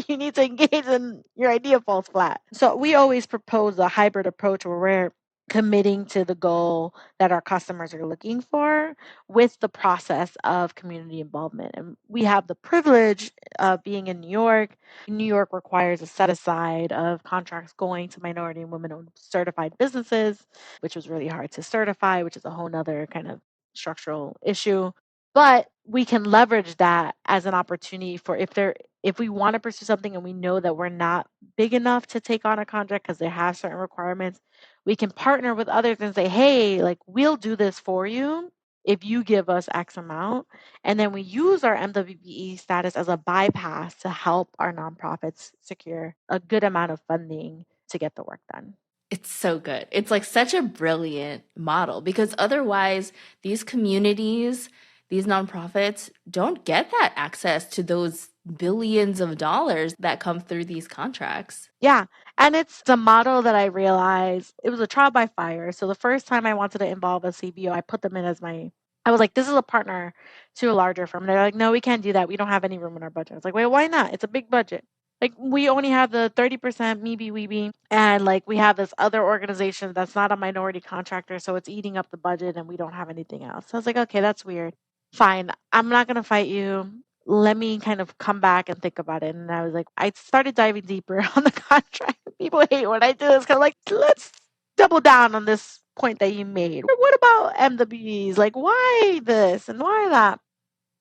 S2: you need to engage, and your idea falls flat. So we always propose a hybrid approach where we're committing to the goal that our customers are looking for with the process of community involvement. And we have the privilege of being in New York. New York requires a set aside of contracts going to minority and women owned certified businesses, which was really hard to certify, which is a whole nother kind of structural issue. But we can leverage that as an opportunity for if we want to pursue something and we know that we're not big enough to take on a contract because they have certain requirements, we can partner with others and say, hey, like we'll do this for you if you give us X amount. And then we use our MWBE status as a bypass to help our nonprofits secure a good amount of funding to get the work done.
S1: It's so good. It's like such a brilliant model because otherwise these communities, these nonprofits don't get that access to those billions of dollars that come through these contracts.
S2: Yeah. And it's a model that I realized it was a trial by fire. So the first time I wanted to involve a CBO, I put them in as I was like, this is a partner to a larger firm. They're like, no, we can't do that. We don't have any room in our budget. I was like, wait, why not? It's a big budget. Like we only have the 30% maybe weeby, and like we have this other organization that's not a minority contractor, so it's eating up the budget and we don't have anything else. So I was like, okay, that's weird. Fine. I'm not gonna fight you. Let me kind of come back and think about it. And I was like, I started diving deeper on the contract. People hate when I do this because like, let's double down on this point that you made. What about MWEs? Like, why this and why that?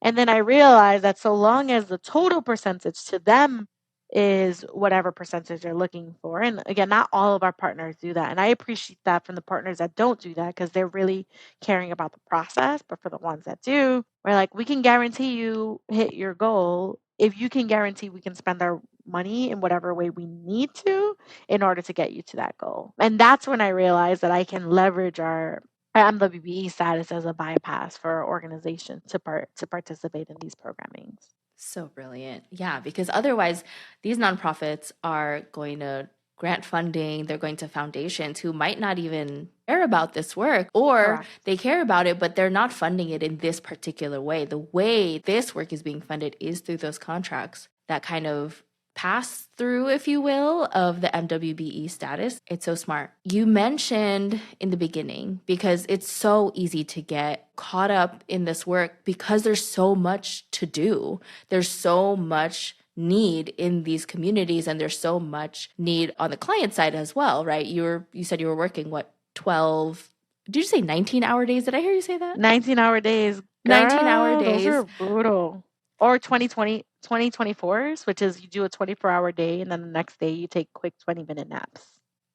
S2: And then I realized that so long as the total percentage to them is whatever percentage they're looking for. And again, not all of our partners do that. And I appreciate that from the partners that don't do that because they're really caring about the process. But for the ones that do, we're like, we can guarantee you hit your goal if you can guarantee we can spend our money in whatever way we need to in order to get you to that goal. And that's when I realized that I can leverage our MWBE status as a bypass for our organization to participate in these programmings.
S1: So brilliant. Yeah, because otherwise these nonprofits are going to grant funding, they're going to foundations who might not even care about this work, or
S2: Correct.
S1: they care about it, but they're not funding it in this particular way. The way this work is being funded is through those contracts that kind of pass through, if you will, of the MWBE status. It's so smart. You mentioned in the beginning, because it's so easy to get caught up in this work because there's so much to do. There's so much need in these communities, and there's so much need on the client side as well, right? You said you were working 12, did you say 19-hour days? Did I hear you say that?
S2: 19-hour days.
S1: 19-hour days.
S2: Those are brutal. Or 2024s, which is you do a 24-hour day and then the next day you take quick 20-minute naps.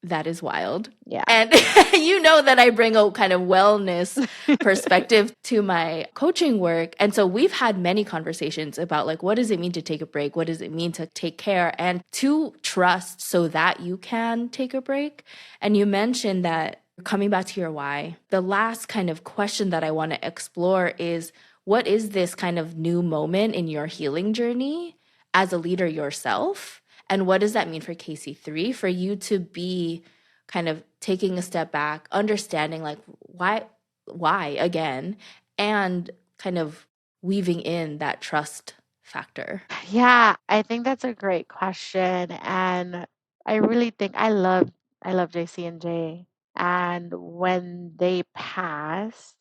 S1: That is wild.
S2: Yeah.
S1: And you know that I bring a kind of wellness perspective to my coaching work. And so we've had many conversations about like, what does it mean to take a break? What does it mean to take care and to trust so that you can take a break? And you mentioned that coming back to your why, the last kind of question that I want to explore is what is this kind of new moment in your healing journey as a leader yourself? And what does that mean for KC3 for you to be kind of taking a step back, understanding like why again, and kind of weaving in that trust factor?
S2: Yeah, I think that's a great question. And I really think I love JC and J. And when they passed,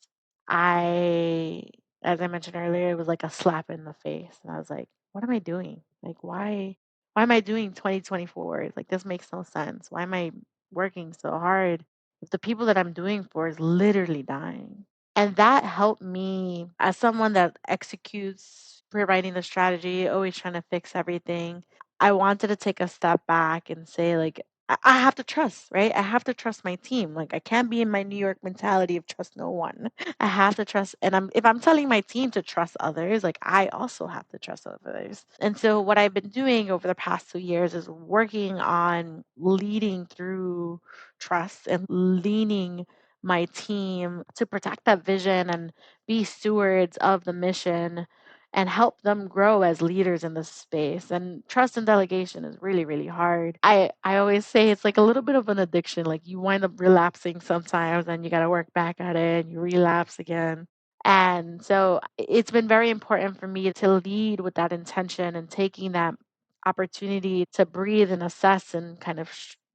S2: I as I mentioned earlier, it was like a slap in the face. And I was like, what am I doing? Like why am I doing 2024? Like this makes no sense. Why am I working so hard if the people that I'm doing for is literally dying? And that helped me as someone that executes providing the strategy, always trying to fix everything. I wanted to take a step back and say, like, I have to trust, right? I have to trust my team. Like, I can't be in my New York mentality of trust no one. I have to trust, and if I'm telling my team to trust others, like I also have to trust others. And so, what I've been doing over the past 2 years is working on leading through trust and leaning my team to protect that vision and be stewards of the mission and help them grow as leaders in this space. And trust and delegation is really, really hard. I always say it's like a little bit of an addiction. Like you wind up relapsing sometimes and you got to work back at it and you relapse again. And so it's been very important for me to lead with that intention and taking that opportunity to breathe and assess and kind of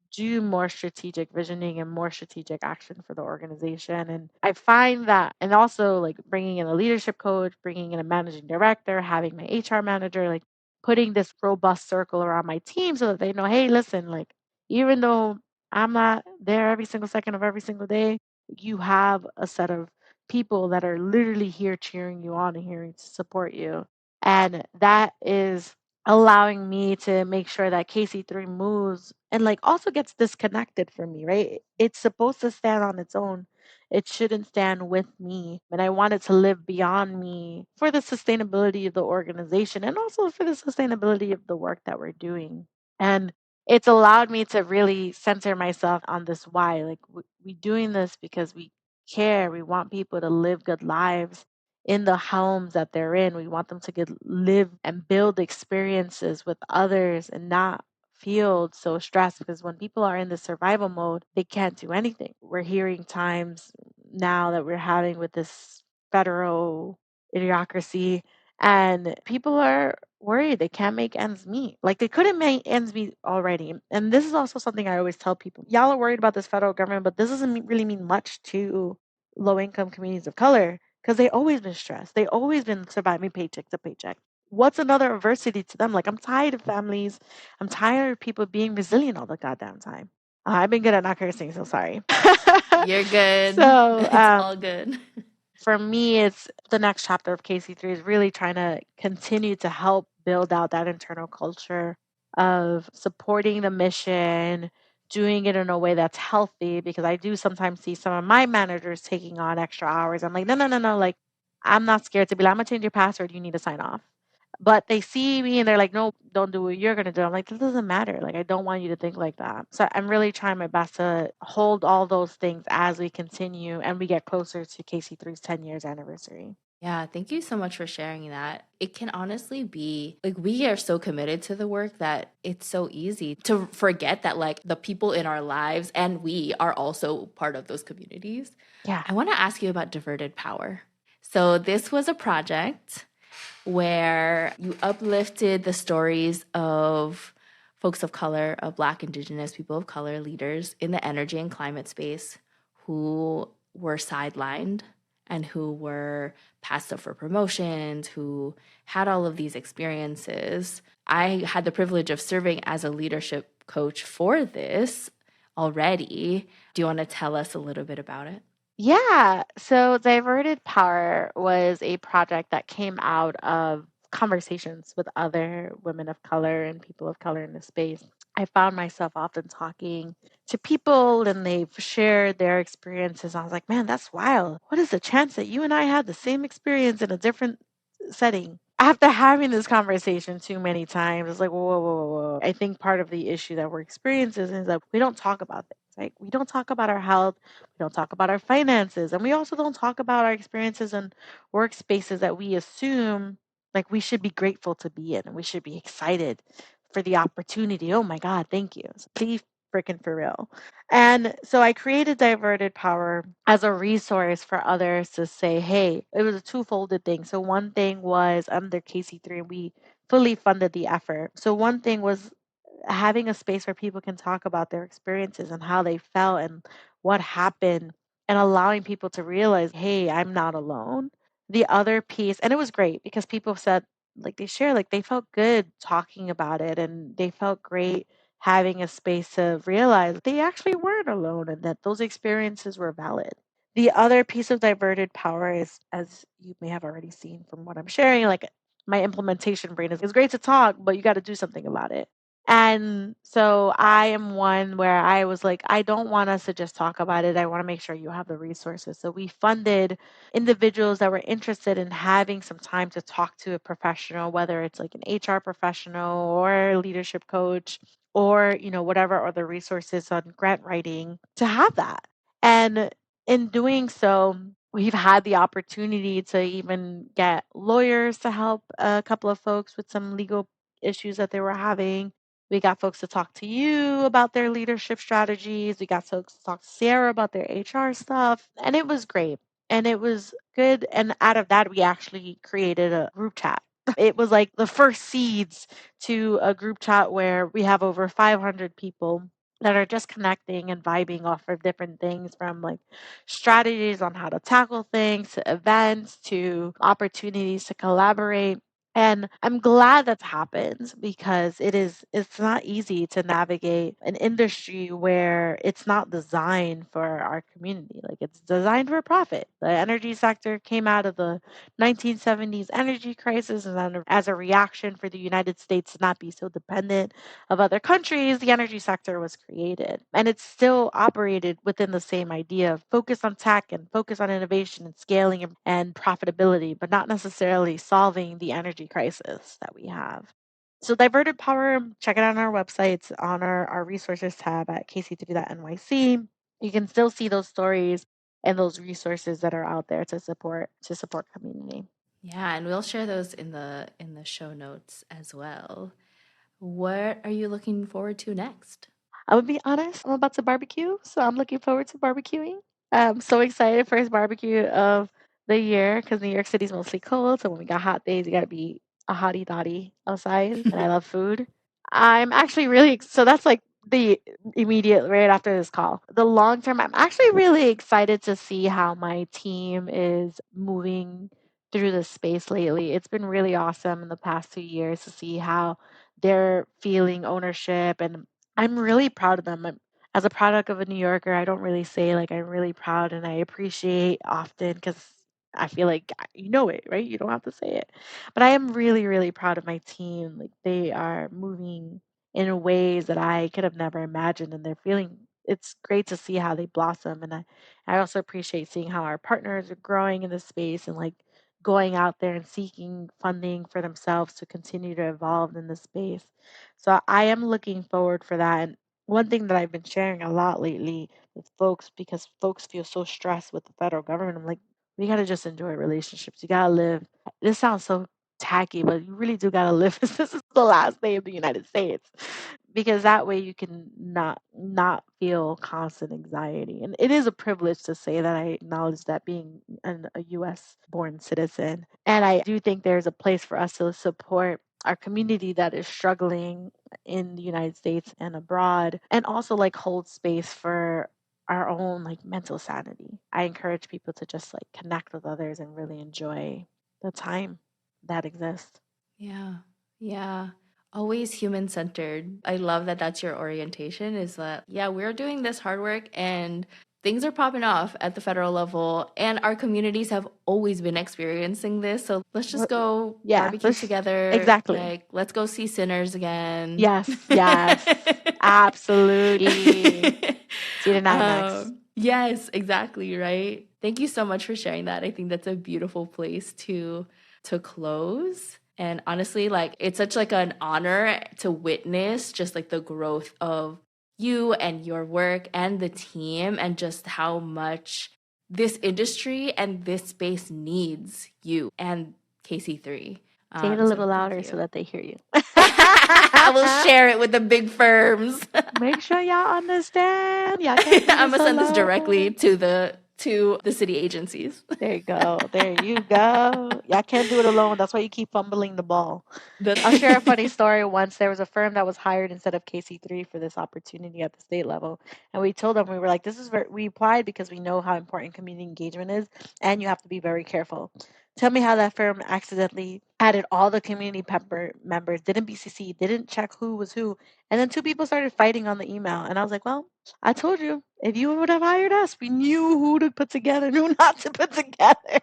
S2: do more strategic visioning and more strategic action for the organization. And I find that, and also like bringing in a leadership coach, bringing in a managing director, having my HR manager, like putting this robust circle around my team so that they know, hey, listen, like even though I'm not there every single second of every single day, you have a set of people that are literally here cheering you on and here to support you. And that is allowing me to make sure that KC3 moves and like also gets disconnected from me, right? It's supposed to stand on its own. It shouldn't stand with me. And I want it to live beyond me for the sustainability of the organization and also for the sustainability of the work that we're doing. And it's allowed me to really center myself on this why. Like we doing this because we care. We want people to live good lives in the homes that they're in. We want them to live and build experiences with others and not feel so stressed because when people are in the survival mode, they can't do anything. We're hearing times now that we're having with this federal idiocracy and people are worried they can't make ends meet. Like they couldn't make ends meet already. And this is also something I always tell people. Y'all are worried about this federal government, but this doesn't really mean much to low income communities of color because they always been stressed. They always been surviving paycheck to paycheck. What's another adversity to them? Like I'm tired of families. I'm tired of people being resilient all the goddamn time. I've been good at not cursing, so sorry.
S1: You're good.
S2: so
S1: It's all good.
S2: for me, it's the next chapter of KC3 is really trying to continue to help build out that internal culture of supporting the mission, doing it in a way that's healthy. Because I do sometimes see some of my managers taking on extra hours. I'm like, no, no, no, no. Like, I'm not scared to be like, I'm going to change your password. You need to sign off. But they see me and they're like, no, don't do what you're going to do. I'm like, this doesn't matter. Like, I don't want you to think like that. So I'm really trying my best to hold all those things as we continue and we get closer to KC3's 10 years anniversary.
S1: Yeah, thank you so much for sharing that. It can honestly be like we are so committed to the work that it's so easy to forget that like the people in our lives and we are also part of those communities.
S2: Yeah.
S1: I want to ask you about diverted power. So, this was a project where you uplifted the stories of folks of color, of Black, Indigenous, people of color leaders in the energy and climate space who were sidelined and who were passed up for promotions, who had all of these experiences. I had the privilege of serving as a leadership coach for this already. Do you want to tell us a little bit about it?
S2: Yeah. So Diverted Power was a project that came out of conversations with other women of color and people of color in the space. I found myself often talking to people and they've shared their experiences. I was like, man, that's wild. What is the chance that you and I had the same experience in a different setting? After having this conversation too many times, it's like, whoa, whoa, whoa, whoa. I think part of the issue that we're experiencing is that we don't talk about things, right? We don't talk about our health. We don't talk about our finances. And we also don't talk about our experiences in workspaces that we assume like we should be grateful to be in and we should be excited for the opportunity. Oh my God, thank you. So please freaking for real. And so I created Diverted Power as a resource for others to say, hey, it was a two-folded thing. So one thing was under KC3, we fully funded the effort. So one thing was having a space where people can talk about their experiences and how they felt and what happened and allowing people to realize, hey, I'm not alone. The other piece, and it was great because people said, like, they share, like, they felt good talking about it and they felt great having a space to realize they actually weren't alone and that those experiences were valid. The other piece of Diverted Power is, as you may have already seen from what I'm sharing, like, my implementation brain is it's great to talk, but you got to do something about it. And so I am one where I was like, I don't want us to just talk about it. I want to make sure you have the resources. So we funded individuals that were interested in having some time to talk to a professional, whether it's like an HR professional or a leadership coach or, whatever other resources on grant writing to have that. And in doing so, we've had the opportunity to even get lawyers to help a couple of folks with some legal issues that they were having. We got folks to talk to you about their leadership strategies. We got folks to talk to Sarah about their HR stuff. And it was great. And it was good. And out of that, we actually created a group chat. It was like the first seeds to a group chat where we have over 500 people that are just connecting and vibing off of different things from like strategies on how to tackle things to events to opportunities to collaborate. And I'm glad that's happened because it's not easy to navigate an industry where it's not designed for our community. Like it's designed for profit. The energy sector came out of the 1970s energy crisis and then as a reaction for the United States to not be so dependent of other countries, the energy sector was created. And it's still operated within the same idea of focus on tech and focus on innovation and scaling and profitability, but not necessarily solving the energy crisis that we have. So Diverted Power, check it out on our website. It's on our resources tab at kc3.nyc. You can still see those stories and those resources that are out there to support community.
S1: Yeah, and we'll share those in the show notes as well. What are you looking forward to next?
S2: I would be honest, I'm about to barbecue, so I'm looking forward to barbecuing. I'm so excited for his barbecue of the year because New York City's mostly cold. So when we got hot days, you got to be a hottie dottie outside. And I love food. I'm actually really, so that's like the immediate right after this call. The long term, I'm actually really excited to see how my team is moving through the space lately. It's been really awesome in the past 2 years to see how they're feeling ownership and I'm really proud of them. As a product of a New Yorker, I don't really say like I'm really proud and I appreciate often because I feel like you know it, right? You don't have to say it. But I am really, really proud of my team. Like they are moving in ways that I could have never imagined and they're feeling it's great to see how they blossom. And I also appreciate seeing how our partners are growing in this space and like going out there and seeking funding for themselves to continue to evolve in this space. So I am looking forward for that. And one thing that I've been sharing a lot lately with folks, because folks feel so stressed with the federal government, I'm like, we gotta just enjoy relationships. You gotta live. This sounds so tacky, but you really do gotta live. This is the last day of the United States, because that way you can not feel constant anxiety. And it is a privilege to say that I acknowledge that being a U.S. born citizen, and I do think there's a place for us to support our community that is struggling in the United States and abroad, and also like hold space for our own like mental sanity. I encourage people to just like connect with others and really enjoy the time that exists.
S1: Yeah. Yeah. Always human centered. I love that that's your orientation is that, yeah, we're doing this hard work and things are popping off at the federal level, and our communities have always been experiencing this. So let's just go barbecue together.
S2: Exactly.
S1: Like, let's go see Sinners again.
S2: Yes, absolutely. See it in IMAX.
S1: Yes, exactly, right? Thank you so much for sharing that. I think that's a beautiful place to close. And honestly, like, it's such like an honor to witness just like the growth of you and your work and the team, and just how much this industry and this space needs you and KC3.
S2: Say it a little louder so that they hear you.
S1: I will share it with the big firms.
S2: Make sure y'all understand. Y'all
S1: I'm gonna send this directly to the city agencies.
S2: There you go. Y'all can't do it alone. That's why you keep fumbling the ball. I'll share a funny story. Once there was a firm that was hired instead of KC3 for this opportunity at the state level. And we told them, we were like, we applied because we know how important community engagement is, and you have to be very careful. Tell me how that firm accidentally added all the community members, didn't BCC, didn't check who was who. And then 2 people started fighting on the email. And I was like, well, I told you, if you would have hired us, we knew who to put together, knew not to put together.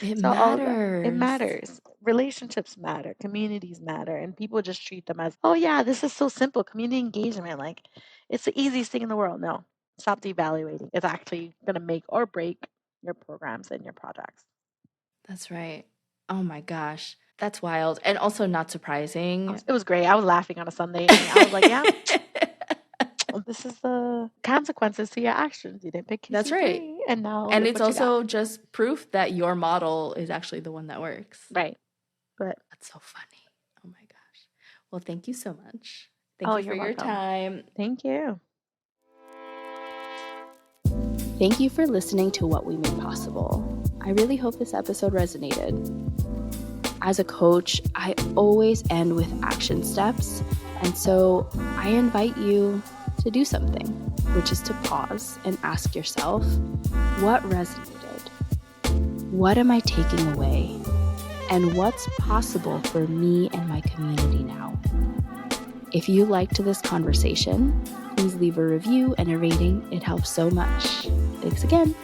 S1: It matters.
S2: It matters. Relationships matter. Communities matter. And people just treat them as, oh, yeah, this is so simple. Community engagement, like, it's the easiest thing in the world. No, stop devaluating. It's actually going to make or break your programs and your projects.
S1: That's right. Oh my gosh. That's wild. And also not surprising.
S2: It was great. I was laughing on a Sunday. And I was like, yeah, this is the consequences to your actions. You didn't pick KC3.
S1: That's right.
S2: And now,
S1: and it's also just proof that your model is actually the one that works.
S2: Right. But
S1: that's so funny. Oh my gosh. Well, thank you so much. Thank you for your time.
S2: Thank you.
S1: Thank you for listening to What We Made Possible. I really hope this episode resonated. As a coach, I always end with action steps, and so I invite you to do something, which is to pause and ask yourself, what resonated? What am I taking away? And what's possible for me and my community now? If you liked this conversation, please leave a review and a rating. It helps so much. Thanks again.